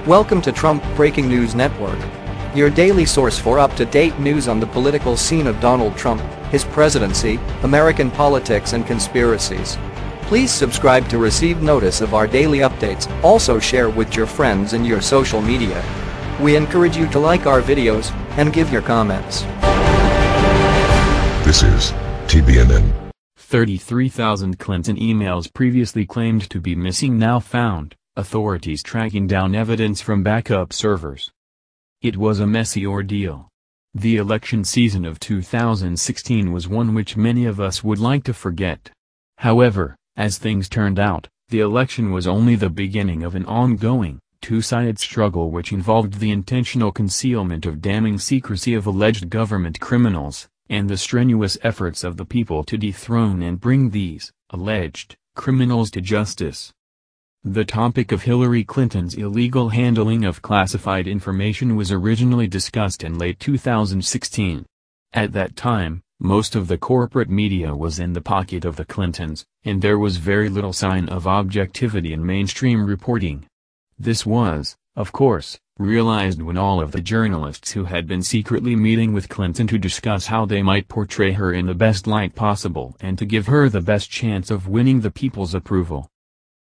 Welcome to Trump Breaking News Network, your daily source for up-to-date news on the political scene of Donald Trump, his presidency, American politics and conspiracies. Please subscribe to receive notice of our daily updates. Also share with your friends and your social media. We encourage you to like our videos and give your comments. This is TBNN. 33,000 Clinton emails previously claimed to be missing now found, authorities tracking down evidence from backup servers. It was a messy ordeal. The election season of 2016 was one which many of us would like to forget. However, as things turned out, the election was only the beginning of an ongoing, two-sided struggle which involved the intentional concealment of damning secrecy of alleged government criminals, and the strenuous efforts of the people to dethrone and bring these, alleged, criminals to justice. The topic of Hillary Clinton's illegal handling of classified information was originally discussed in late 2016. At that time, most of the corporate media was in the pocket of the Clintons, and there was very little sign of objectivity in mainstream reporting. This was, of course, realized when all of the journalists who had been secretly meeting with Clinton to discuss how they might portray her in the best light possible and to give her the best chance of winning the people's approval.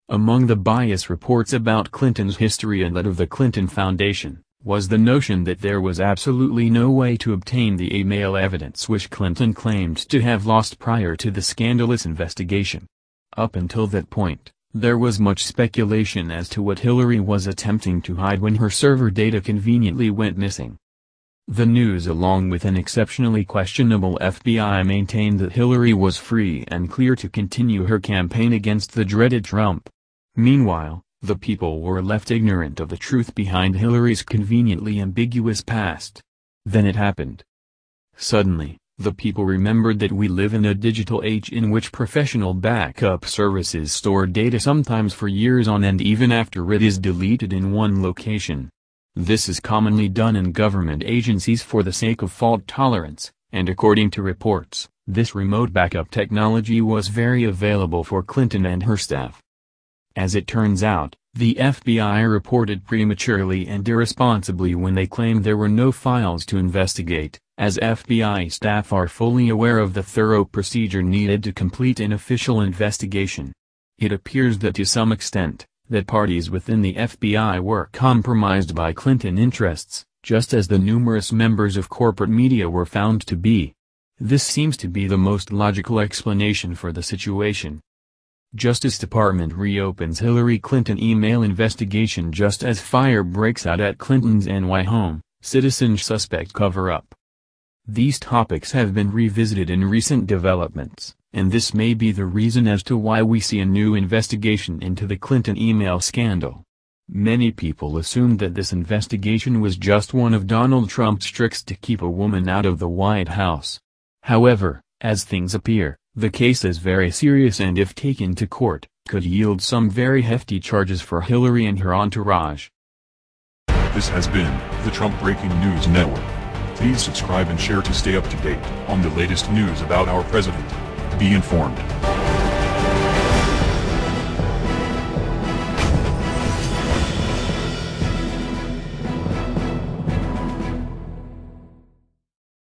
Among the bias reports about Clinton's history and that of the Clinton Foundation, was the notion that there was absolutely no way to obtain the email evidence which Clinton claimed to have lost prior to the scandalous investigation. Up until that point, there was much speculation as to what Hillary was attempting to hide when her server data conveniently went missing. The news, along with an exceptionally questionable FBI, maintained that Hillary was free and clear to continue her campaign against the dreaded Trump. Meanwhile, the people were left ignorant of the truth behind Hillary's conveniently ambiguous past. Then it happened. Suddenly, the people remembered that we live in a digital age in which professional backup services store data sometimes for years on end even after it is deleted in one location. This is commonly done in government agencies for the sake of fault tolerance, and according to reports, this remote backup technology was very available for Clinton and her staff. As it turns out, the FBI reported prematurely and irresponsibly when they claimed there were no files to investigate, as FBI staff are fully aware of the thorough procedure needed to complete an official investigation. It appears that to some extent, that parties within the FBI were compromised by Clinton interests, just as the numerous members of corporate media were found to be. This seems to be the most logical explanation for the situation. Justice Department reopens Hillary Clinton email investigation just as fire breaks out at Clinton's NY home, citizen suspect cover-up. These topics have been revisited in recent developments, and this may be the reason as to why we see a new investigation into the Clinton email scandal. Many people assumed that this investigation was just one of Donald Trump's tricks to keep a woman out of the White House. However, as things appear, the case is very serious and if taken to court, could yield some very hefty charges for Hillary and her entourage. This has been the Trump Breaking News Network. Please subscribe and share to stay up to date on the latest news about our president. Be informed.